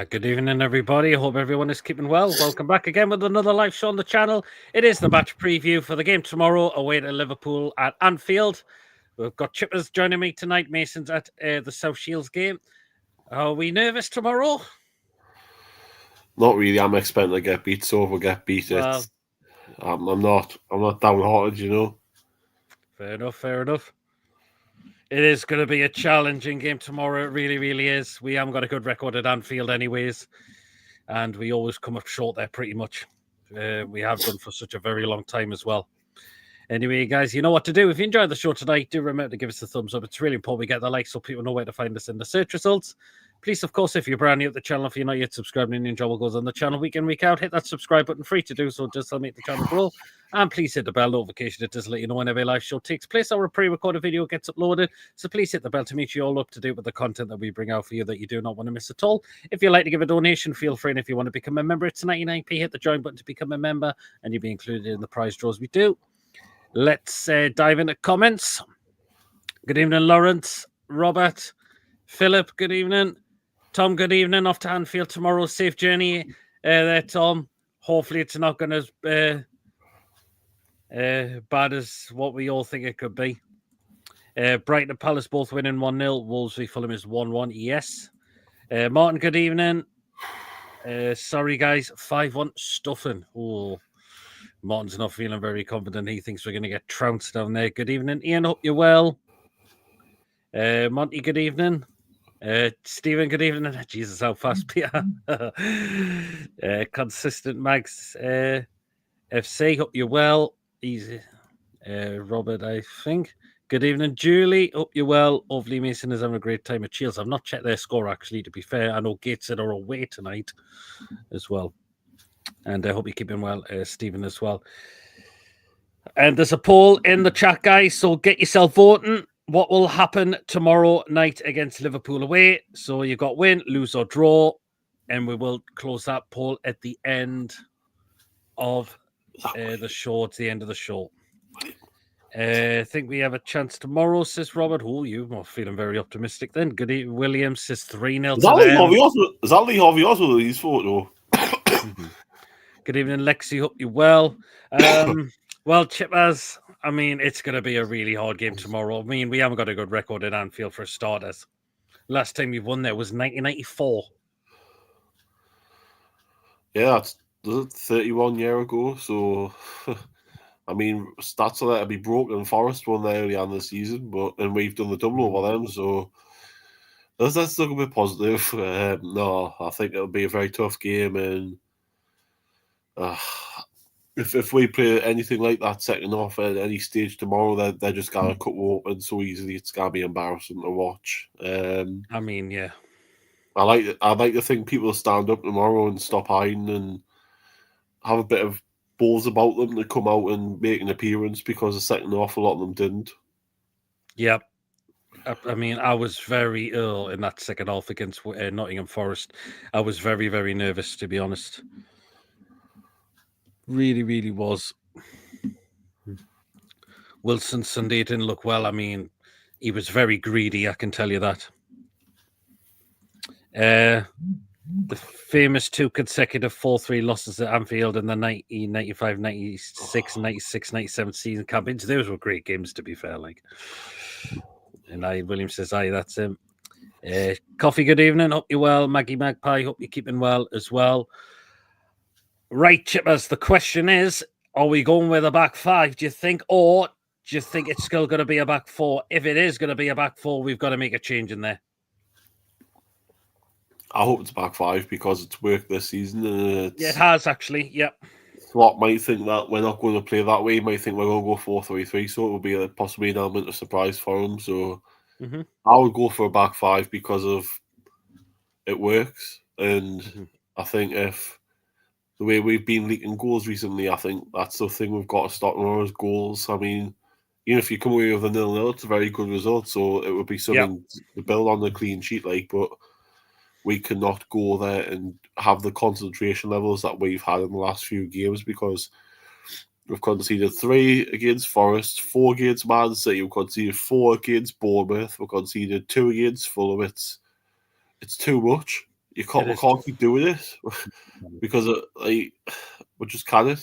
Good evening, everybody. I hope everyone is keeping well. Welcome back again with another live show on the channel. It is the match preview for the game tomorrow away to Liverpool at Anfield. We've got Chippaz joining me tonight. Mason's at the South Shields game. Are we nervous tomorrow? Not really. I'm expecting to get beat, so if we get beat, Well, I'm not downhearted, you know. Fair enough. It is going to be a challenging game tomorrow. It really, really is. We haven't got a good record at Anfield anyways, and we always come up short there pretty much. We have done for such a very long time as well. Anyway, guys, you know what to do. If you enjoyed the show tonight, do remember to give us a thumbs up. It's really important we get the likes so people know where to find us in the search results. Please, of course, if you're brand new to the channel, if you're not yet subscribed and you enjoy what goes on the channel week in, week out, hit that subscribe button, free to do so, just to make the channel grow. And please hit the bell notification. It does let you know whenever a live show takes place or a pre-recorded video gets uploaded. So please hit the bell to make sure you're all up to date with the content that we bring out for you that you do not want to miss at all. If you'd like to give a donation, feel free. And if you want to become a member, it's 99p. Hit the join button to become a member and you'll be included in the prize draws we do. Let's dive into comments. Good evening, Lawrence, Robert, Philip, good evening. Tom, good evening. Off to Anfield tomorrow. Safe journey there, Tom. Hopefully it's not going to bad as what we all think it could be. Brighton and Palace both winning 1-0. Wolves v Fulham is 1-1. Yes. Martin, good evening. Sorry, guys. 5-1 stuffing. Oh, Martin's not feeling very confident. He thinks we're going to get trounced down there. Good evening, Ian. Hope you're well. Monty, good evening. Stephen, good evening. Jesus, how fast, Peter. Consistent Mags FC, hope you're well. Easy. Robert, I think. Good evening, Julie. Hope you're well. Hopefully, Mason is having a great time at Shields. I've not checked their score, actually, to be fair. I know Gateshead are away tonight as well. And I hope you're keeping well, Stephen, as well. And there's a poll in the chat, guys, so get yourself voting. What will happen tomorrow night against Liverpool away? So you got win, lose or draw. And we will close that poll at the end of the show. It's the end of the show. I think we have a chance tomorrow, says Robert. Oh, you are feeling very optimistic then. Good evening. Williams says 3-0 to them. Is that Lee Harvey Oswald his photo? Good evening, Lexi. Hope you're well. Well, Chippaz, I mean, it's going to be a really hard game tomorrow. I mean, we haven't got a good record at Anfield for starters. Last time we won there was 1994. Yeah, that's 31 years ago. So, I mean, stats are there to be broken. Forest won there early on the season, and we've done the double over them. So, let's look a bit positive. No, I think it'll be a very tough game, and if we play anything like that second half at any stage tomorrow, they're just gonna cut open so easily. It's gonna be embarrassing to watch. I mean, yeah. I like to think people stand up tomorrow and stop hiding and have a bit of balls about them to come out and make an appearance, because the second half a lot of them didn't. Yep. I mean, I was very ill in that second half against Nottingham Forest. I was very, very nervous, to be honest. Really, really was. Wilson Sunday didn't look well. I mean, he was very greedy, I can tell you that. The famous 2 consecutive 4-3 losses at Anfield in the 1995, 96, 96, 97 season campaigns. Those were great games, to be fair. And William says, aye, that's him. Coffee, good evening. Hope you're well. Maggie Magpie, hope you're keeping well as well. Right, Chippaz, the question is, are we going with a back 5, do you think? Or do you think it's still going to be a back 4? If it is going to be a back 4, we've got to make a change in there. I hope it's back 5 because it's worked this season. Yeah, it has, actually, yep. Slot might think that we're not going to play that way. He might think we're going to go 4-3-3, so it will be possibly an element of surprise for him. So I would go for a back 5 because of it works. And I think if the way we've been leaking goals recently, I think that's the thing we've got to stop more is goals. I mean, even if you come away with a 0-0, it's a very good result. So it would be something to build on the clean sheet, but we cannot go there and have the concentration levels that we've had in the last few games, because we've conceded 3 against Forest, 4 against Man City, we've conceded 4 against Bournemouth, we've conceded 2 against Fulham. It's too much. we can't keep doing this because we just can't.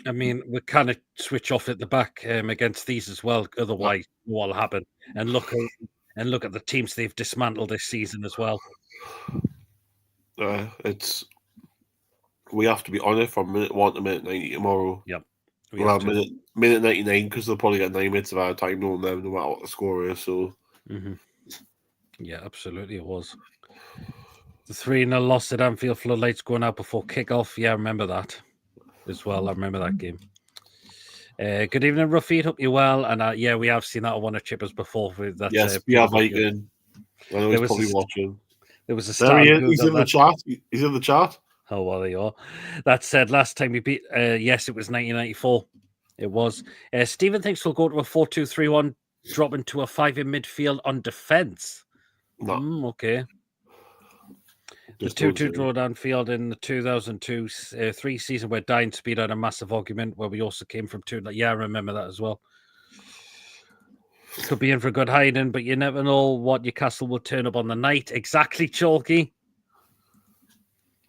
I mean, we kind of switch off at the back against these as well. Otherwise, what will happen? And look at the teams they've dismantled this season as well. We have to be on it from minute 1 to minute 90 tomorrow. Yep. Minute 99 because they'll probably get 9 minutes of our time knowing them no matter what the score is. So. Yeah, absolutely, it was. The 3-0 loss at Anfield, floodlights going out before kickoff. Yeah, I remember that as well. I remember that game. Good evening, Ruffy. Hope you're well. And yeah, we have seen that on one of Chippaz before. Yes, we have Viking. I know he's probably watching. There was a start. He's in the chat. He's in the chat. Oh, well, there you are. That said, last time we beat, yes, it was 1994. It was. Stephen thinks we'll go to a 4-2-3-1, drop into a 5 in midfield on defence. No. Okay. The 2-2 draw at Anfield in the 2002-3 season where Dying Speed had a massive argument where we also came from 2. Yeah, I remember that as well. Could be in for a good hiding, but you never know what Newcastle will turn up on the night. Exactly, Chalky.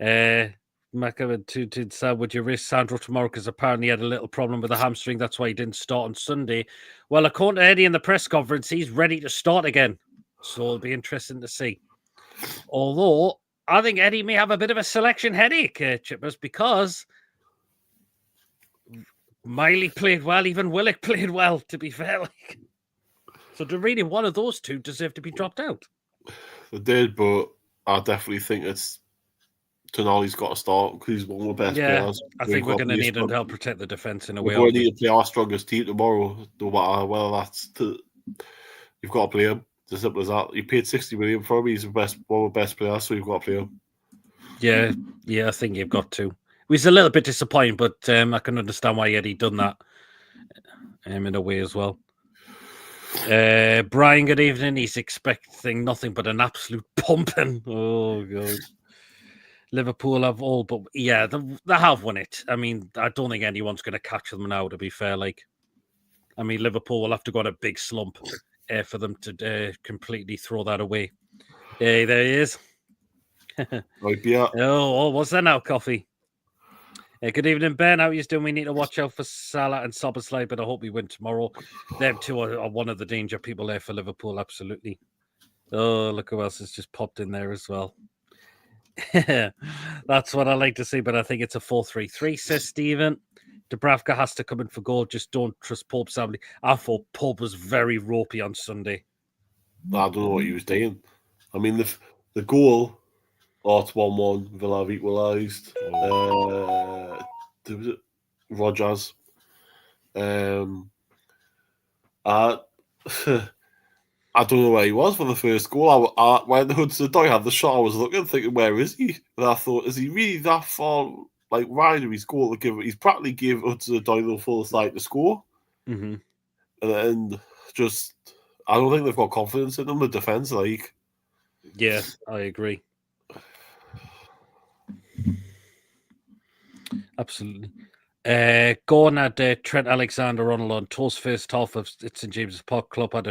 Macavin said, would you risk Sandro tomorrow? Because apparently he had a little problem with the hamstring. That's why he didn't start on Sunday. Well, according to Eddie in the press conference, he's ready to start again. So it'll be interesting to see. Although, I think Eddie may have a bit of a selection headache, Chippaz, because Miley played well, even Willock played well, to be fair. So really one of those two deserve to be dropped out. They did, but I definitely think it's Tonali's got to start because he's one of the best players. I think we're going to need him to help protect the defence in a way. We're going to need to play our strongest team tomorrow, no matter whether that's you've got to play him. It's as simple as that. You paid 60 million for him. He's one of the best players, so you've got to play him. Yeah, I think you've got to. It was a little bit disappointing, but I can understand why Eddie done that in a way as well. Brian, good evening. He's expecting nothing but an absolute pumping. Oh, God. Liverpool have all, but yeah, they have won it. I mean, I don't think anyone's going to catch them now, to be fair. I mean, Liverpool will have to go on a big slump for them to completely throw that away. There he is. Right, yeah. Oh, what's that now, Coffee? Good evening, Ben. How are you doing? We need to watch out for Salah and Szoboszlai, but I hope we win tomorrow. Them two are one of the danger people there for Liverpool, absolutely. Oh, look who else has just popped in there as well. That's what I like to see, but I think it's a 4-3-3, says Stephen. Dubravka has to come in for goal. Just don't trust Pope, sadly. I thought Pope was very ropey on Sunday. I don't know what he was doing. I mean, the goal, it's 1-1. Villa have equalised. There was Rogers. I don't know where he was for the first goal. When Hudson-Odoi had the shot, I was looking, thinking, where is he? And I thought, is he really that far, wide of his goal to give it? He's practically gave Hudson-Odoi the full side to score. Mm-hmm. And just, I don't think they've got confidence in them, the defence, Yeah, I agree. Absolutely. Gordon had Trent Alexander-Arnold on toast first half of St James's Park. Club had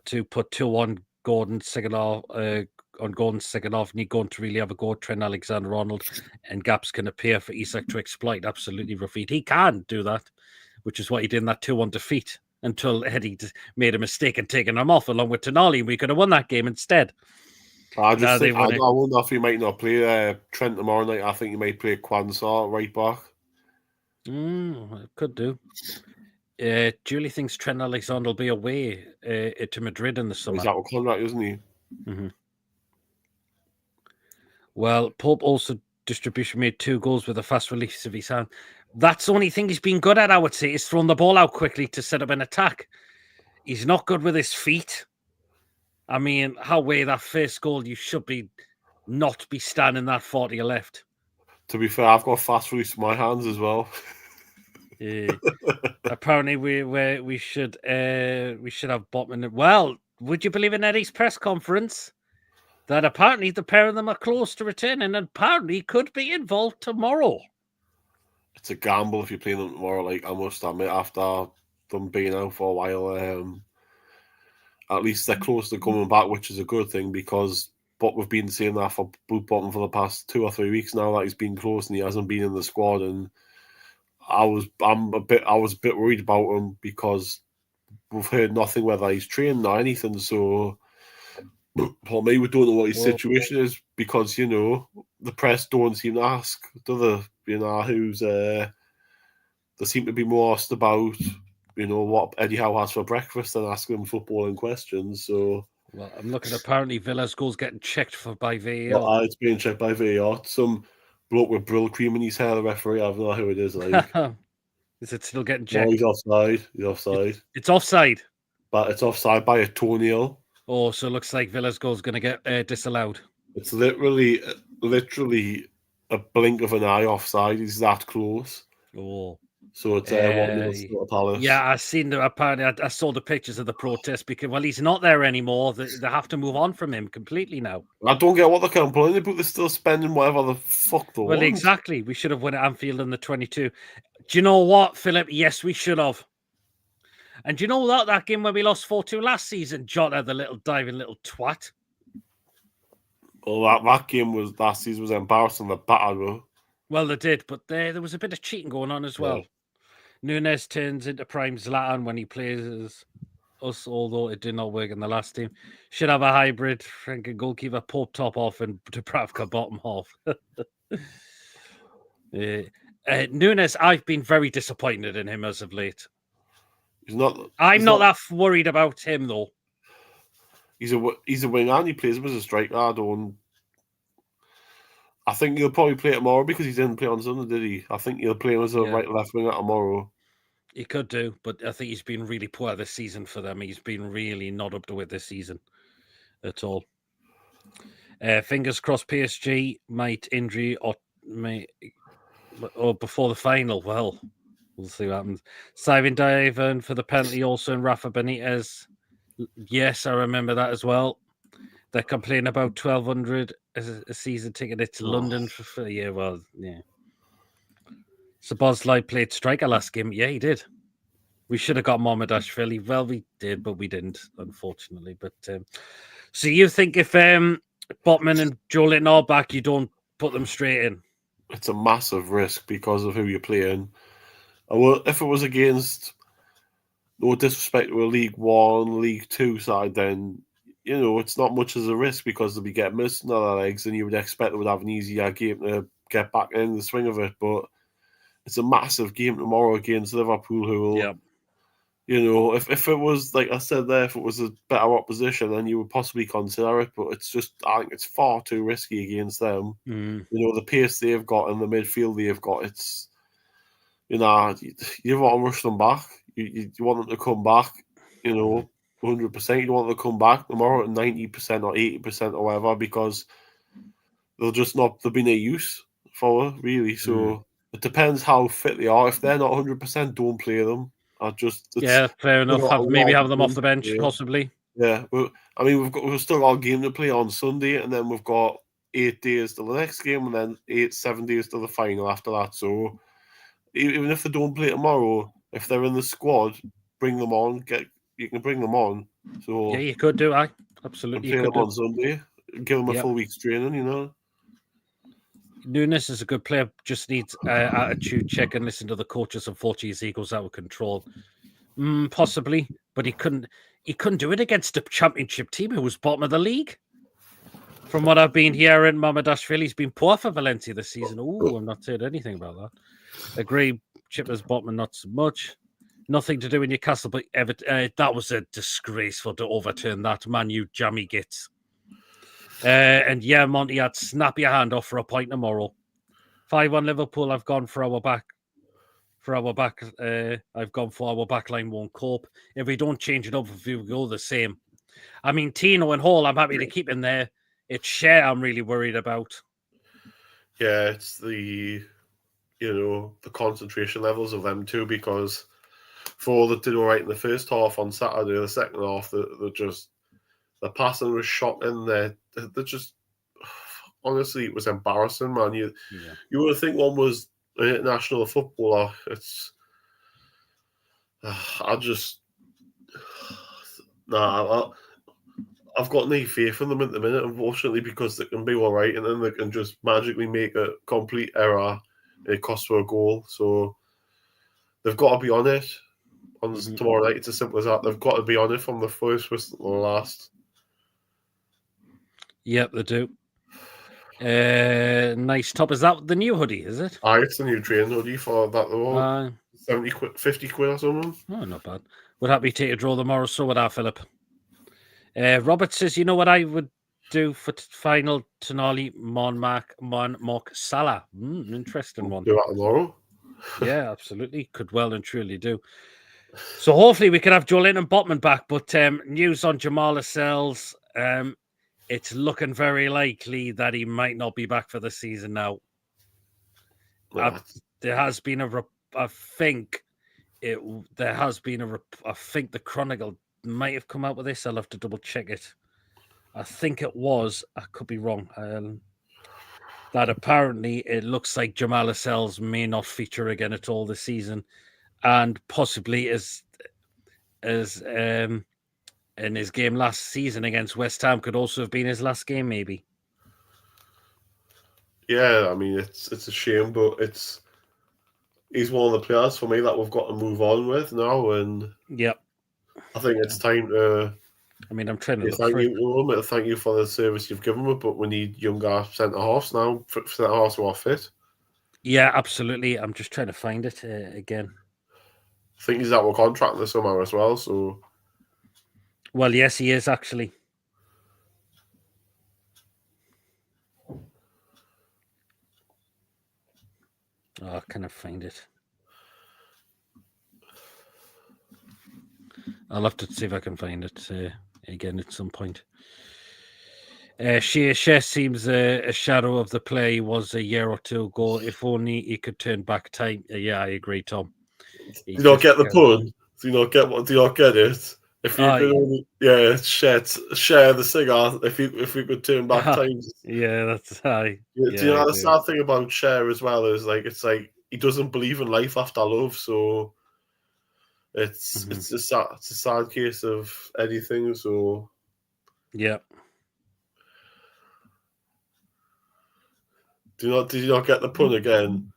to put 2 on Gordon second half. On Gordon's second half, need Gordon to really have a go at Trent Alexander-Arnold, and gaps can appear for Isak to exploit. Absolutely, Rafid. He can do that, which is what he did in that 2-1 defeat until Eddie made a mistake and taken him off along with Tonali. We could have won that game instead. I wonder if he might not play Trent tomorrow night. I think he might play Kwanzaa right back. Could do. Julie thinks Trent Alexander will be away to Madrid in the summer. He's out of contract, isn't he? Mm-hmm. Well, Pope also distribution made 2 goals with a fast release of his hand. That's the only thing he's been good at, I would say, is throwing the ball out quickly to set up an attack. He's not good with his feet. I mean, how way that first goal, you should not be standing that far to your left. To be fair, I've got fast release in my hands as well. Apparently, we should have Botman. Well, would you believe in Eddie's press conference that apparently the pair of them are close to returning and apparently could be involved tomorrow? It's a gamble if you play them tomorrow. I must admit, after them being out for a while, at least they're close to coming back, which is a good thing because. But we've been saying that for Blue Bottom for the past 2 or 3 weeks now that he's been close and he hasn't been in the squad. And I was a bit worried about him because we've heard nothing whether he's trained or anything. So for me, we don't know what his situation is because the press don't seem to ask, do they? Who's they seem to be more asked about what Eddie Howe has for breakfast than asking him footballing questions. So. Well, I'm looking. Apparently, Villa's goal's getting checked by VAR. It's being checked by VAR. Some bloke with brill cream in his hair, the referee. I don't know who it is. Like, is it still getting checked? No, he's offside. It's offside. But it's offside by a toenail. Oh, so it looks like Villa's goal's going to get disallowed. It's literally a blink of an eye offside. He's that close. Oh. So it's 1-0 to Palace. Yeah, I seen the apparently. I saw the pictures of the protest because he's not there anymore. They have to move on from him completely now. I don't get what they're complaining about. They're still spending whatever the fuck they want. Well, exactly. We should have won at Anfield in the 22. Do you know what, Philip? Yes, we should have. And do you know that game where we lost 4-2 last season? Jota, the little diving little twat. Well, that game last season was embarrassing. The battle. Well, they did, but there was a bit of cheating going on as well. Yeah. Nunes turns into prime Zlatan when he plays us, although it did not work in the last team. Should have a hybrid. Frank and goalkeeper, Pope top off and Dubravka bottom half. Nunes, I've been very disappointed in him as of late. I'm not that worried about him though. He's a winger and he plays him as a striker. I think he'll probably play tomorrow because he didn't play on Sunday, did he? I think he'll play him as a right left winger tomorrow. He could do, but I think he's been really poor this season for them. He's been really not up to it this season at all. Fingers crossed PSG might injury or before the final. Well, we'll see what happens. Simon Divan for the penalty also and Rafa Benitez. Yes, I remember that as well. They're complaining about 1,200 as a season ticket to London for yeah. Well, yeah. Szoboszlai played striker last game. Yeah, he did. We should have got Mamardashvili. Well, we did, but we didn't, unfortunately. But so you think if Botman and Joelinton are back, you don't put them straight in? It's a massive risk because of who you're playing. If it was against, no disrespect to a League One, League Two side, then it's not much as a risk because they'll be getting missing other legs, and you would expect they would have an easier game to get back in the swing of it. But it's a massive game tomorrow against Liverpool, who will, if it was, like I said there, if it was a better opposition, then you would possibly consider it. But it's just, I think it's far too risky against them. The pace they've got and the midfield they've got, it's, you want to rush them back. You want them to come back, 100%. You don't want them to come back tomorrow at 90% or 80% or whatever because they'll be no use for it, really. So it depends how fit they are. If they're not 100%, don't play them. Fair enough. Maybe have them off the bench, possibly. Yeah, but I mean, we've still got a game to play on Sunday, and then we've got 8 days till the next game, and then 7 days till the final after that. So even if they don't play tomorrow, if they're in the squad, bring them on. You can bring them on. So yeah, you could do. Absolutely, play them on Sunday. Give them a full week's training. Nunes is a good player. Just needs attitude check and listen to the coaches. Unfortunately, his ego's out of control. Possibly, but he couldn't do it against a championship team who was bottom of the league. From what I've been hearing, Mamardashvili's been poor for Valencia this season. I'm not saying anything about that. Agree, Chippaz, bottom, not so much. Nothing to do with Newcastle, but that was a disgraceful to overturn that. Man, you jammy gits. And yeah, Monty, I'd snap your hand off for a point tomorrow. 5-1 Liverpool, I've gone for our back. I've gone for our back line won't cope. If we don't change it up, if we go the same. I mean, Tino and Hall, I'm happy to keep in there. It's Schär I'm really worried about. Yeah, it's the concentration levels of them too, because for all that did all right in the first half on Saturday, the second half, the passing was shocking. They're just, honestly, it was embarrassing, man. You would think one was an international footballer. Nah, I've got no faith in them at the minute, unfortunately, because they can be all right and then they can just magically make a complete error and it costs for a goal. So they've got to be on it on tomorrow night. It's as simple as that. They've got to be on it from the first whistle to the last. Yep, they do. Nice top. Is that the new hoodie, is it? It's the new training hoodie for that. They're all 70 quid, 50 quid or something. Oh, not bad. Would happy take a draw tomorrow, so would I, Philip. Robert says, you know what I would do for final Tonali Monmark Salah? Interesting one. Do that tomorrow. Yeah, absolutely. Could well and truly do. So hopefully we can have Joelinton Botman back, but news on Jamal Lascelles, it's looking very likely that he might not be back for the season now. There has been I think the Chronicle might have come out with this. I'll have to double check it. I think it was. I could be wrong. That apparently it looks like Jamal Lascelles may not feature again at all this season, and possibly as in his game last season against West Ham could also have been his last game, maybe. Yeah, I mean it's a shame, but he's one of the players for me that we've got to move on with now, and yep, I think it's time to. I mean, I'm trying to thank you for the service you've given me, but we need younger centre halves now. Centre halves who are fit. Yeah, absolutely. I'm just trying to find it again. I think he's out of contract this summer as well. So, well, yes, he is actually. Oh, can I find it? I'll have to see if I can find it again at some point. Schär seems a shadow of the player he was a year or two ago. If only he could turn back time. Yeah, I agree, Tom. Do you not get the pun? Do you not get what? Do you not get it? If you could only, share the cigar. If we could turn back time. Yeah, that's high. Do you know the sad thing about Schär as well is it's like he doesn't believe in life after love, so it's a sad case of anything. So yeah. Did you not get the pun again?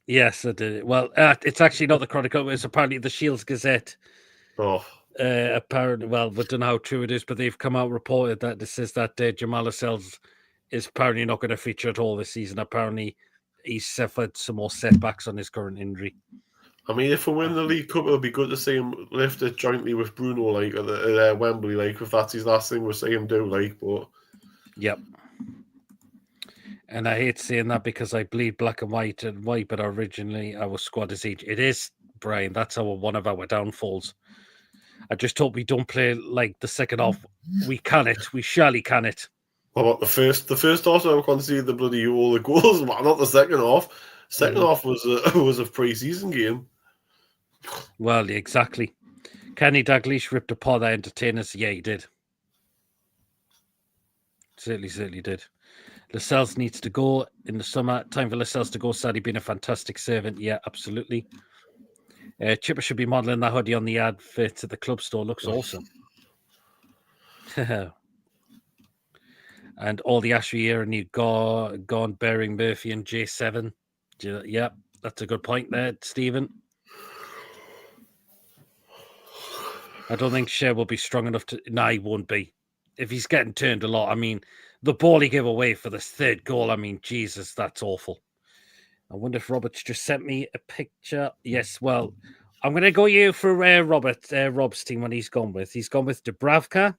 Yes, I did. Well, it's actually not the Chronicle. It's apparently the Shields Gazette. Oh. Apparently, well, we don't know how true it is, but they've come out and reported that it says that Jamal Lascelles is apparently not going to feature at all this season. Apparently, he's suffered some more setbacks on his current injury. I mean, if we win the League Cup, it'll be good to see him lift it jointly with Bruno, at Wembley, if that's his last thing we'll see him do, but... Yep. And I hate saying that because I bleed black and white, but originally our squad is each. It is, Brian. That's one of our downfalls. I just hope we don't play like the second half. We can it. We surely can it. What about the first half? I conceded the bloody all the goals, not the second half. Second half was a pre-season game. Well, exactly. Kenny Dalglish ripped apart the entertainers. Yeah, he did. Certainly did. Lascelles needs to go in the summer. Time for Lascelles to go. Sadly, been a fantastic servant. Yeah, absolutely. Chippaz should be modelling that hoodie on the advert at the club store. Looks awesome. And all the Ashley era new gone bearing Murphy and J7. Yeah, that's a good point there, Stephen. I don't think Schär will be strong enough to... No, he won't be. If he's getting turned a lot, I mean, the ball he gave away for this third goal, I mean, Jesus, that's awful. I wonder if Robert's just sent me a picture. Yes, well, I'm going to go you for Rob's team when he's gone with. He's gone with Dubravka.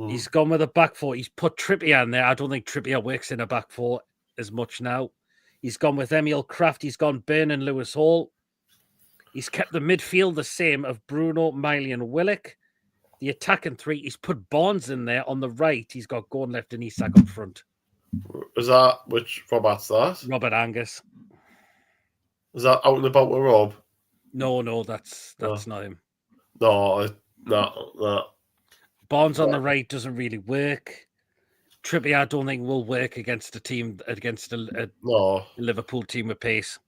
He's gone with a back four. He's put Trippier in there. I don't think Trippier works in a back four as much now. He's gone with Emil Kraft. He's gone Byrne and Lewis Hall. He's kept the midfield the same of Bruno, Miley and Willock. The attacking three, he's put Barnes in there. On the right, he's got Gordon left and Isak up front. Is that which Robert's that? Robert Angus. Is that out and about with Rob? No, that's not him. No. Barnes on the right doesn't really work. Trippier, I don't think will work against a Liverpool team with pace.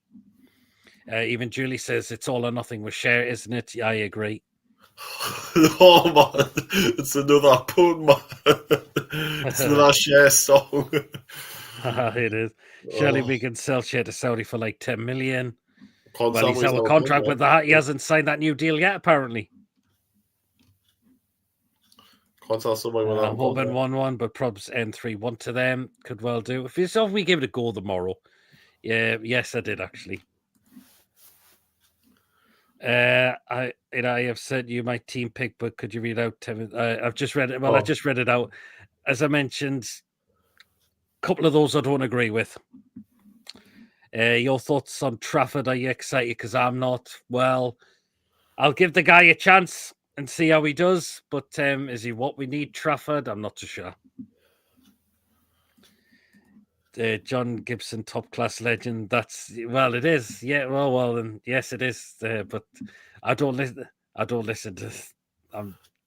Even Julie says it's all or nothing with Schär, isn't it? I agree. Oh man, it's another pun, man. It's another Schär song. It is. Surely we can sell Schär to Saudi for like 10 million. Well, he's out of contract with that. He hasn't signed that new deal yet, apparently. Can't tell somebody when I'm hoping 1-1, but probs end 3-1 to them. Could well do. If yourself, we give it a go tomorrow. Yeah, yes, I did actually. I have sent you my team pick, but could you read out? I've just read it. Well, I just read it out. As I mentioned, a couple of those I don't agree with. Your thoughts on Trafford? Are you excited? Because I'm not. Well, I'll give the guy a chance and see how he does. But is he what we need, Trafford? I'm not too sure. John Gibson, top class legend. It is. Yeah, well, then yes, it is. But I don't listen. I don't listen to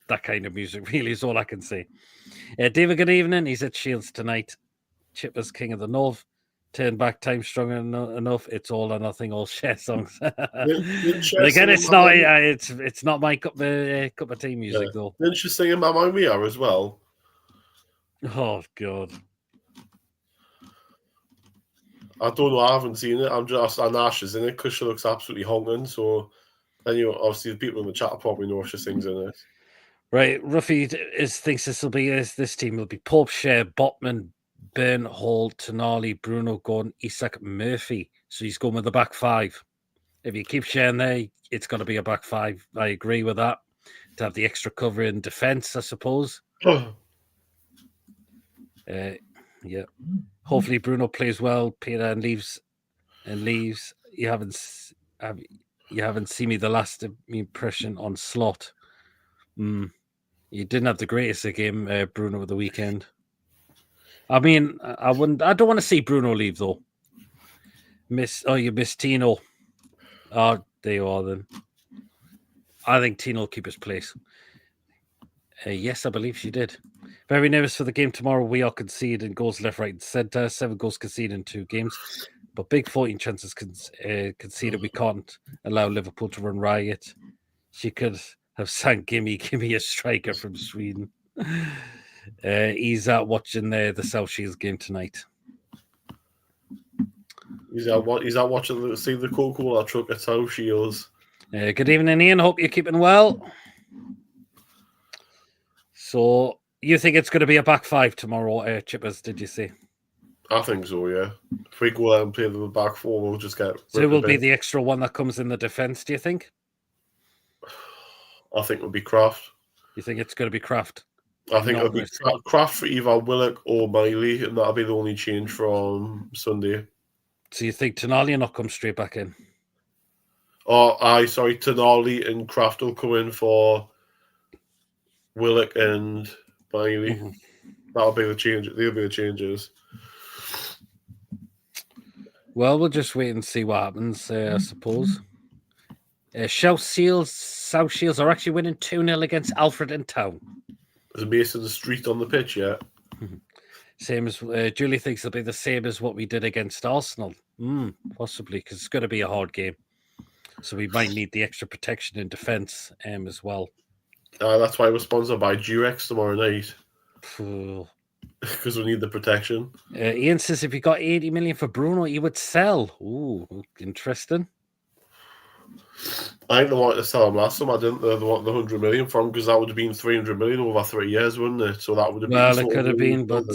that kind of music. Really, is all I can say. David, good evening. He's at Shields tonight. Chippaz, King of the North. Turn back, time strong enough. It's all or nothing. All Schär songs. But again, it's not. It's not my cup of tea music though. Didn't you sing Mamma Mia as well? Oh God. I don't know. I haven't seen it. I'm just Ash is in it because she looks absolutely honking. So, then obviously the people in the chat probably know she sings in it. Right, Ruffy thinks this team will be Pope, Schär, Botman, Byrne, Hall, Tonali, Bruno, Gordon, Isak, Murphy. So he's going with the back five. If you keep Schär in there, it's got to be a back five. I agree with that. To have the extra cover in defence, I suppose. Yeah. Hopefully Bruno plays well, Peter, and leaves. You haven't seen me the last impression on Slot. You didn't have the greatest of game, Bruno, at the weekend. I mean, I don't want to see Bruno leave though. You missed Tino. Oh, there you are then. I think Tino will keep his place. Yes, I believe she did. Very nervous for the game tomorrow. We are conceding goals left, right, and centre. 7 goals conceded in 2 games, but big 14 chances conceded. We can't allow Liverpool to run riot. She could have sang "Gimme, Gimme" a striker from Sweden. He's out watching the South Shields game tonight. He's out watching see the Coca-Cola truck at South Shields. Good evening, Ian. Hope you're keeping well. So you think it's going to be a back five tomorrow, Chippaz? Did you say? I think so. Yeah. If we go out and play the back four, we'll just get. So it will be the extra one that comes in the defence. Do you think? I think it'll be Kraft. You think it's going to be Kraft? I think it'll be Kraft for either Willock or Miley, and that'll be the only change from Sunday. So you think Tonali will not come straight back in? Tonali and Kraft will come in for Willock and Miley. Mm-hmm. That'll be the change. They'll be the changes. Well, we'll just wait and see what happens, I suppose. South Shields are actually winning 2-0 against Alfred in town. Is it based on the street on the pitch yet? Same as Julie thinks it'll be the same as what we did against Arsenal. Possibly, because it's going to be a hard game. So we might need the extra protection in defence as well. That's why we're sponsored by Durex tomorrow night. Because we need the protection. Ian says if you got 80 million for Bruno, you would sell. Ooh, interesting. I didn't want to sell him last time. I didn't want the 100 million from because that would have been 300 million over 3 years, wouldn't it? So that would have been. Well, it could have been, but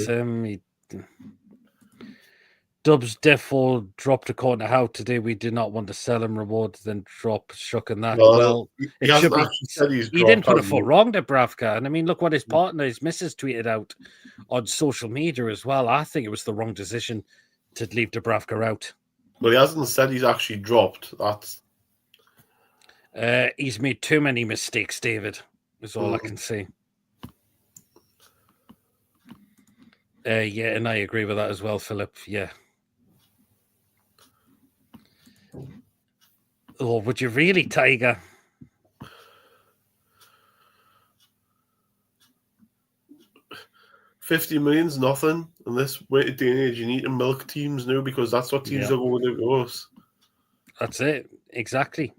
Dubs Defo dropped a corner. How today we did not want to sell him reward, then drop Shook and that. Well, he hasn't actually said he's dropped. He didn't put a foot wrong to Bravka. And I mean, look what his partner, his missus, tweeted out on social media as well. I think it was the wrong decision to leave Dubravka out. Well, he hasn't said he's actually dropped. That's. He's made too many mistakes, David, is all I can say. Yeah, and I agree with that as well, Philip. Yeah. Oh, would you really, Tiger? $50 million's nothing in this day and age. You need to milk teams now because that's what teams are going to do to us. That's it, exactly.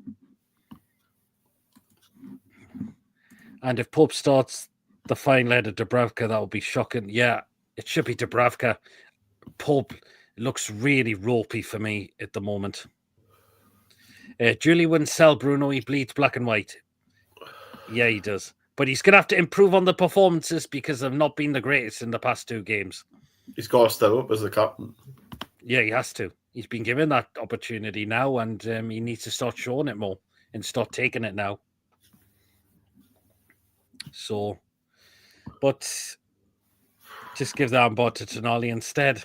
And if Pope starts the final head of Dubravka, that would be shocking. Yeah, it should be Dubravka. Pope looks really ropey for me at the moment. Julie wouldn't sell Bruno. He bleeds black and white. Yeah, he does. But he's going to have to improve on the performances because they've not been the greatest in the past 2 games. He's got to step up as the captain. Yeah, he has to. He's been given that opportunity now, and he needs to start showing it more and start taking it now. So, but just give that on board to Tonali instead.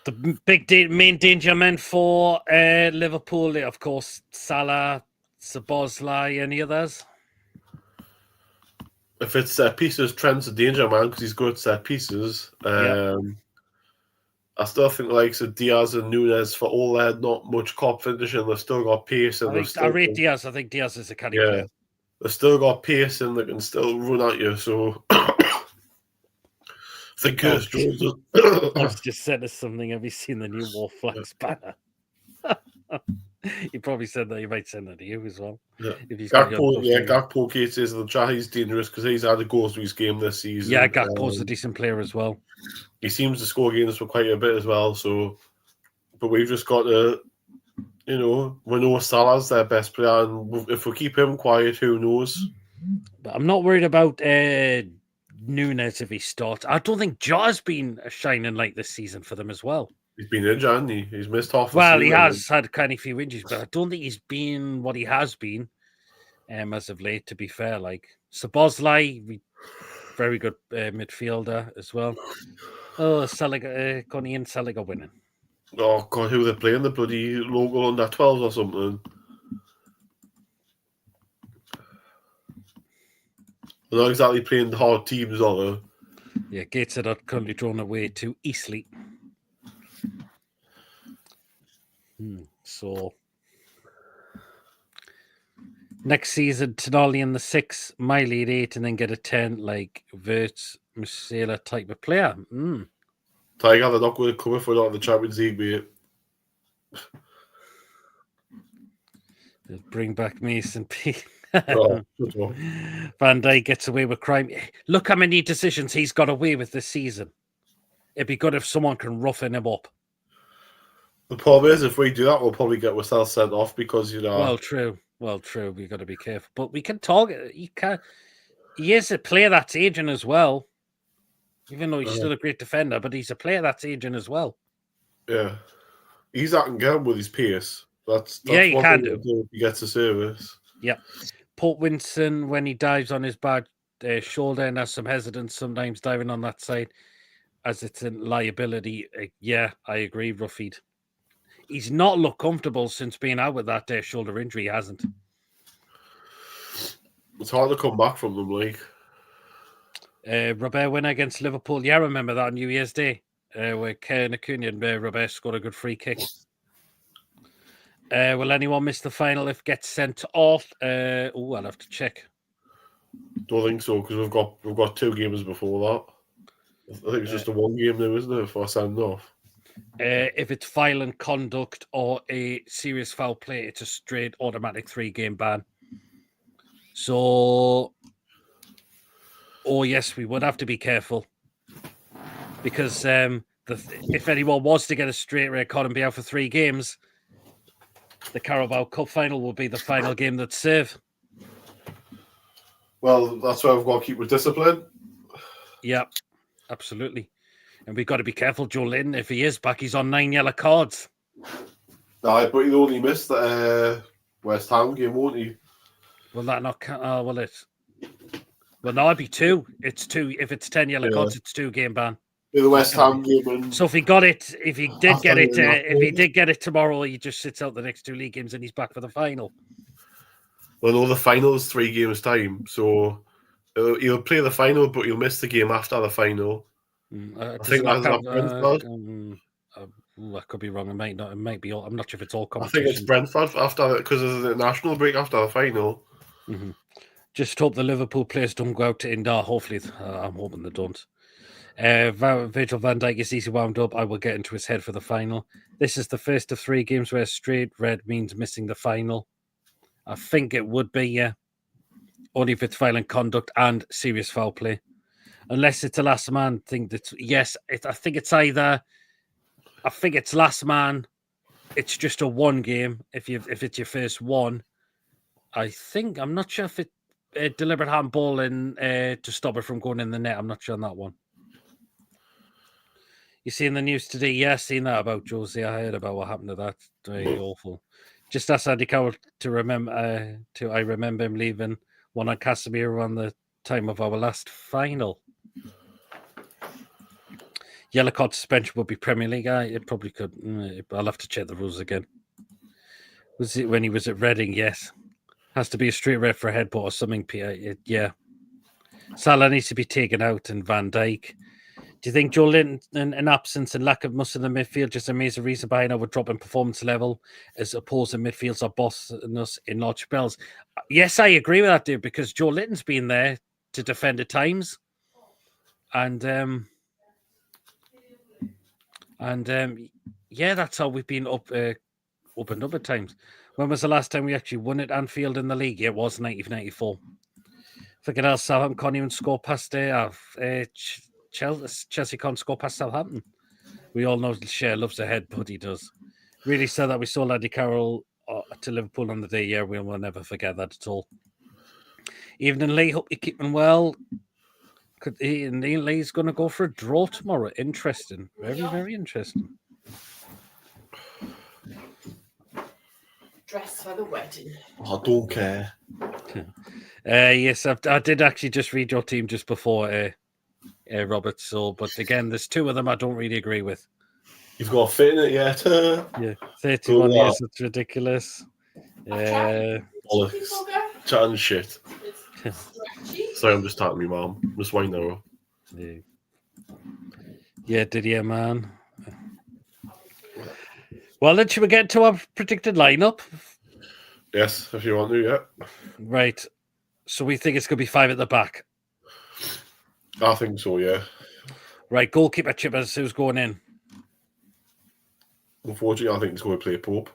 The main danger men for Liverpool, of course, Salah, Szoboszlai, any others? If it's set pieces, Trent's a danger man because he's good at set pieces. I still think likes of Diaz and Nunes, for all their not much cop finishing, they've still got pace. And I rate Diaz. I think Diaz is a canny player. They've still got pace and they can still run at you. So I think Curtis Jones. I was just said us something. Have you seen the new War Flags banner? He probably said that. He might send that to you as well. Yeah. Gakpo Kate is the try. He's dangerous because he's had a goal to his game this season. Yeah, Gakpo's a decent player as well. He seems to score games for quite a bit as well. So, but we've just got to, we know Salah's their best player, and if we keep him quiet, who knows? But I'm not worried about Nunes if he starts. I don't think Jaw's been a shining light this season for them as well. He's been injured, hasn't he? He's missed half. Well, he has had kind of few injuries, but I don't think he's been what he has been as of late. To be fair, like Szoboszlai, very good midfielder as well. Oh, Saliga, Connie and Saliga winning. Oh God, who are they playing? The bloody local under 12s or something. They're not exactly playing hard teams, are they? Yeah, Gateshead are currently drawn away to Eastleigh. So next season, Tonali in the 6, Miley at 8, and then get a 10 like Wirtz, Musiala type of player. Tiger, they're not going to cover for a lot of the Champions League, mate. They'll bring back Mason P. Van Dijk gets away with crime. Look how many decisions he's got away with this season. It'd be good if someone can roughen him up. The problem is, if we do that, we'll probably get ourselves sent off because, Well, true. We've got to be careful. But we can target. He is a player that's aging as well. Even though he's still a great defender, but he's a player that's aging as well. Yeah. He's out and get him with his pace. That's he can do. If he gets a service. Yeah. Port Winston, when he dives on his bad shoulder and has some hesitance sometimes diving on that side, as it's a liability. I agree, Ruffied. He's not looked comfortable since being out with that shoulder injury. He hasn't. It's hard to come back from them, like. Robert winner against Liverpool. Yeah, I remember that on New Year's Day, where Karen Acuna and Robert scored a good free kick. Will anyone miss the final if gets sent off? I'll have to check. Don't think so, because we've got 2 games before that. I think it's just a 1 game now, isn't it, for sending off? If it's violent conduct or a serious foul play, it's a straight automatic 3-game ban. So, yes, we would have to be careful because if anyone was to get a straight red card and be out for 3 games, the Carabao Cup final will be the final game that's served. Well, that's why we've got to keep with discipline. Yeah, absolutely. And we've got to be careful, Joe Linton. If he is back, he's on 9 yellow cards. But he only missed the West Ham game, won't he? Will that not count? Well, no, it'd be 2. It's 2. If it's 10 yellow cards, it's 2-game ban. The West Ham game. So if he did get it tomorrow, he just sits out the next 2 league games and he's back for the final. Well, no, the final is 3 games time, so he'll play the final, but he'll miss the game after the final. I think that's Brentford. I could be wrong. It might not. It might be. I'm not sure if it's all competition. I think it's Brentford after because of the national break after the final. Mm-hmm. Just hope the Liverpool players don't go out to Indar. Hopefully, I'm hoping they don't. Virgil van Dijk is easy wound up. I will get into his head for the final. This is the first of 3 games where straight red means missing the final. I think it would be, yeah. Only if it's violent conduct and serious foul play. Unless it's a last man thing. I think it's either. I think it's last man. It's just a one game. If it's your first one, I'm not sure if it deliberate handball and to stop it from going in the net. I'm not sure on that one. You seen the news today? Yeah, seen that about Josie. I heard about what happened to that. Very awful. Just ask Andy Carroll to remember. I remember him leaving one on Casemiro around the time of our last final. Yellow card suspension would be Premier League. It probably could. I'll have to check the rules again. Was it when he was at Reading? Yes. Has to be a straight red for a headbutt or something. Yeah. Salah needs to be taken out and Van Dijk. Do you think Joe Linton an absence and lack of muscle in the midfield just a major reason behind our drop in performance level as opposing midfields are bossing us in large spells? Yes, I agree with that, dude, because Joe Linton's been there to defend at times. And yeah, that's how we've been opened up at times. When was the last time we actually won at Anfield in the league? Yeah, it was 1994. Figured out Southampton can't even score past Chelsea can't score past Southampton. We all know Schär loves a head, but he does. Really sad that we saw Andy Carroll to Liverpool on the day. Yeah, we'll never forget that at all. Evening, Lee. Hope you're keeping well. Lee's going to go for a draw tomorrow. Interesting. Very, very interesting. Dress for the wedding. I don't care. Yes, I did actually just read your team just before, Robert. So, but again, there's two of them I don't really agree with. You've got a fit in it yet? Yeah, 31 years. It's ridiculous. Bollocks. Chatting shit. Sorry, I'm just talking to my mum. Just winding her up. Yeah, did you, man? Well, then, should we get to our predicted lineup? Yes, if you want to, yeah. Right. So we think it's going to be 5 at the back. I think so, yeah. Right, goalkeeper Chippaz, who's going in? Unfortunately, I think he's going to play Pope.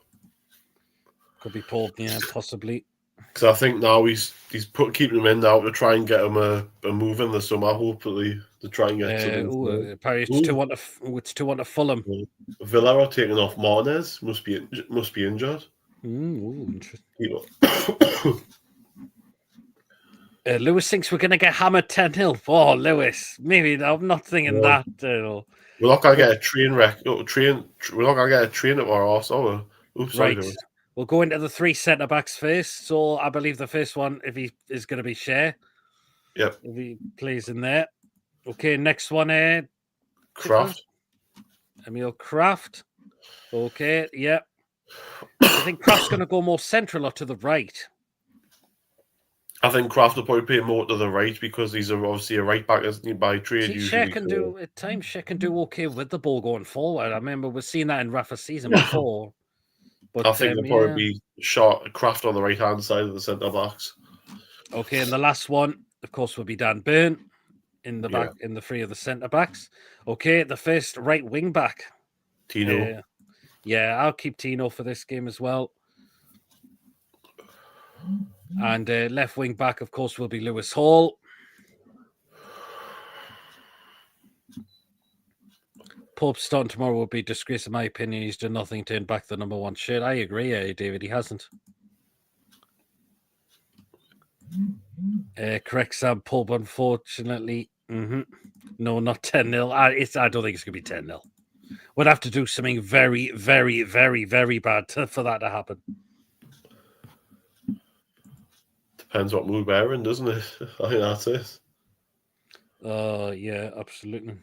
Could be Pope, yeah, possibly. Because I think now he's keeping him in now to try and get him a move in the summer, hopefully, to try and get something. Apparently it's 2-1 to Fulham. Villa are taking off Martinez. Must be injured. Interesting. Lewis thinks we're going to get hammered 10-0. Oh, Lewis. Maybe I'm not thinking that. We're not going to get a train wreck. We're not going to get a train at our arse, are we? Oops, right. We'll go into the 3 centre-backs first. So I believe the first one, if he is going to be Schär. Yep. If he plays in there. Okay, next one, Kraft. Emil Kraft. Okay, yep. I think Kraft's going to go more central or to the right. I think Kraft will probably play more to the right because he's obviously a right back, isn't he, by trade? Schär can do at times. Schär can do okay with the ball going forward. I remember we've seen that in Rafa's season before. But I think there'll probably be Kraft on the right hand side of the centre backs. Okay, and the last one, of course, will be Dan Burn in the back in the 3 of the centre backs. Okay, the first right wing back, Tino. Yeah, I'll keep Tino for this game as well. And left wing back, of course, will be Lewis Hall. Pope starting tomorrow will be a disgrace, in my opinion. He's done nothing to turn back the number 1 shirt. I agree, David. He hasn't. Correct, Sam. Pope, unfortunately. No, not 10-0. I don't think it's going to be 10-0. We'd have to do something very, very, very, very bad for that to happen. Depends what mood we're in, doesn't it? I think that's it. Yeah, absolutely.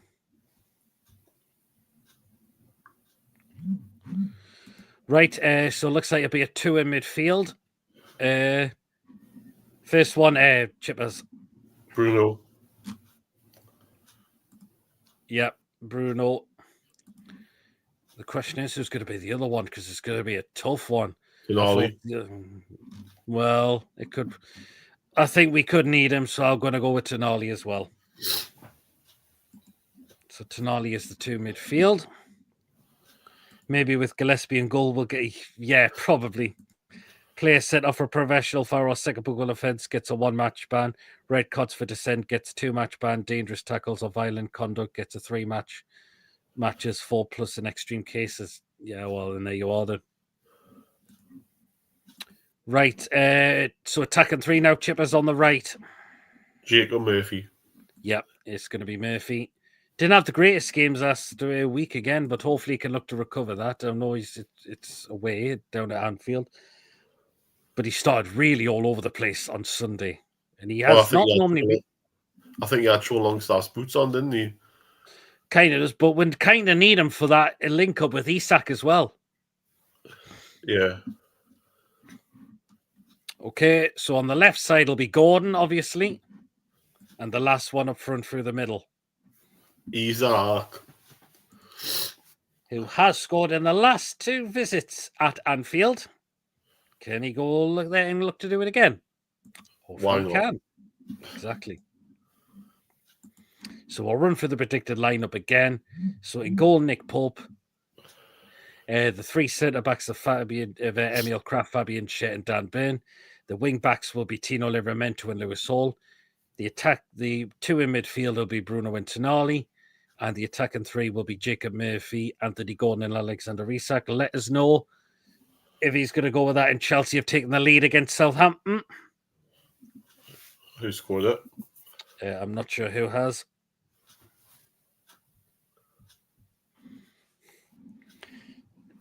Right, so it looks like it'll be a 2 in midfield. First one, Chippaz. Bruno. Yep, Bruno. The question is, who's going to be the other one? Because it's going to be a tough one. Well, it could. I think we could need him, so I'm going to go with Tonali as well. So Tonali is the 2 midfield. Maybe with Gillespie and goal, we'll get. Yeah, probably Player sent off for professional foul or second goal offence gets a 1-match ban. Red cards for dissent gets 2-match ban. Dangerous tackles or violent conduct gets a 3-matches, 4+ in extreme cases. Yeah, well, then there you are then. Right, so attacking 3 now. Chippaz on the right. Jacob Murphy. Yep, it's going to be Murphy. Didn't have the greatest games last week again, but hopefully he can look to recover that. I know it's away down at Anfield, but he started really all over the place on Sunday, and he has not normally. I think he had Joe Longstaff's boots on, didn't he? Kind of does, but when kind of need him for that link up with Isak as well. Yeah. Okay, so on the left side will be Gordon, obviously, and the last one up front through the middle. Isak, who has scored in the last 2 visits at Anfield. Can he go look there and look to do it again? Hopefully he can. Exactly. So we'll run through the predicted lineup again. So in goal, Nick Pope. The 3 centre-backs of Emil Kraft, Fabian Schär and Dan Burn. The wing-backs will be Tino Livramento and Lewis Hall. The 2 in midfield will be Bruno and Tonali. And the attacking 3 will be Jacob Murphy, Anthony Gordon, and Alexander Isak. Let us know if he's going to go with that. And Chelsea have taken the lead against Southampton. Who scored it? I'm not sure who has.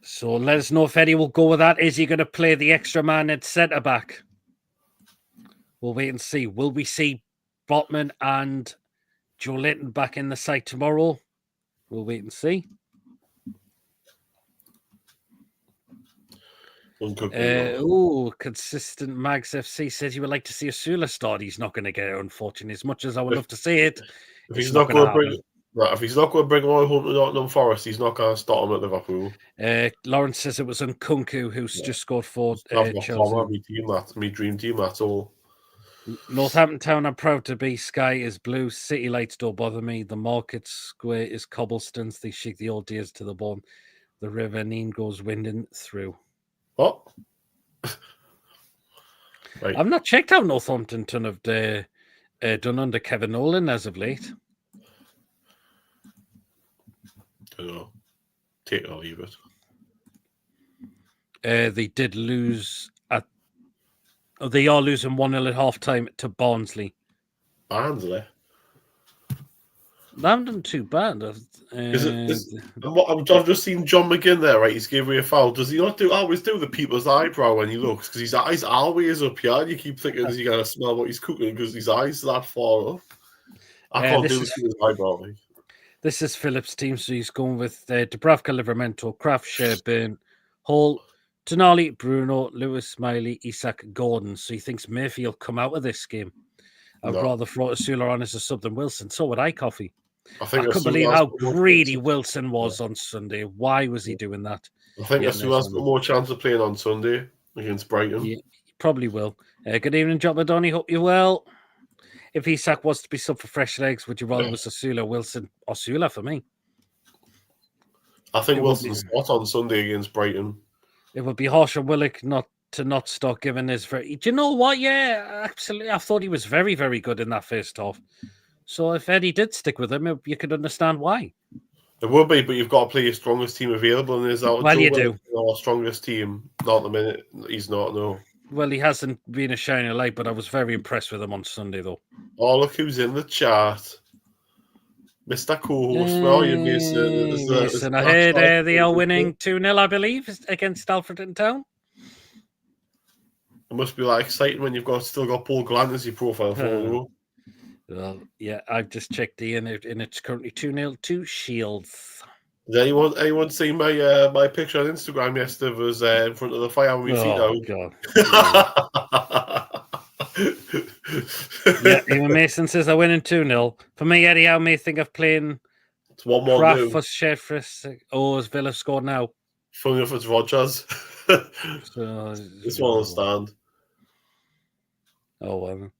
So let us know if Eddie will go with that. Is he going to play the extra man at centre-back? We'll wait and see. Will we see Botman and Joe Linton back in the side tomorrow? We'll wait and see. Consistent Mags FC says he would like to see Osula start. He's not going to get it, unfortunately. As much as I would love to see it, if he's not going to bring on home to Nottingham Forest, he's not going to start him at Liverpool. Lawrence says it was Nkunku who's just scored for Chelsea. My dream team, that's all. Northampton Town are proud to be. Sky is blue. City lights don't bother me. The market square is cobblestones. They shake the old dears to the bone. The river Nene goes winding through. What? Right. I've not checked out Northampton Town have done under Kevin Nolan as of late. I don't know. Take it or leave it. They did lose they are losing 1-0 at half-time to Barnsley. Barnsley? They haven't done too bad. I've just seen John McGinn there, right? He's giving me a foul. Does he not always do the people's eyebrow when he looks? Because his eyes always up here, and you keep thinking, is he going to smell what he's cooking? Because his eyes are that far up. I can't do his eyebrow. Like. This is Phillips' team, so he's going with Dubravka, Livramento, Kraft, Schär, Burn, Hall, Tonali, Bruno, Lewis, Smiley, Isak, Gordon. So he thinks Murphy will come out of this game. I'd rather throw Osula on as a sub than Wilson. So would I, Coffee. I couldn't believe how greedy Wilson was on Sunday. Why was he doing that? I think Osula's got more chance of playing on Sunday against Brighton. Yeah, he probably will. Good evening, John Madoni. Hope you're well. If Isak was to be sub for fresh legs, would you rather was Osula, Wilson? Osula for me. I think Wilson's not on Sunday against Brighton. It would be harsh on Willock not start given his very. Do you know what? Yeah, absolutely. I thought he was very, very good in that first half. So if Eddie did stick with him, you could understand why. It would be, but you've got to play your strongest team available, and there's you do. Our strongest team. Not at the minute. He's not. No. Well, he hasn't been a shining light, but I was very impressed with him on Sunday, though. Oh, look who's in the chat. Mr. Co-host, where are you, Mason? I heard they are winning 2-0, I believe, against Alfreton Town. It must be like exciting when you've still got Paul Glant as your profile photo. Well, yeah, I've just checked and it's currently 2-0 to Shields. Did anyone see my picture on Instagram yesterday? It was in front of the fire with my feet out. God. Yeah, even Mason says they're winning 2-0. For me, Eddie, I may think of playing it's 1-1 Kraft for Sheffield. Oh, has Villa scored now? Funny enough, it's Rodgers. So, this one will stand. Oh, well.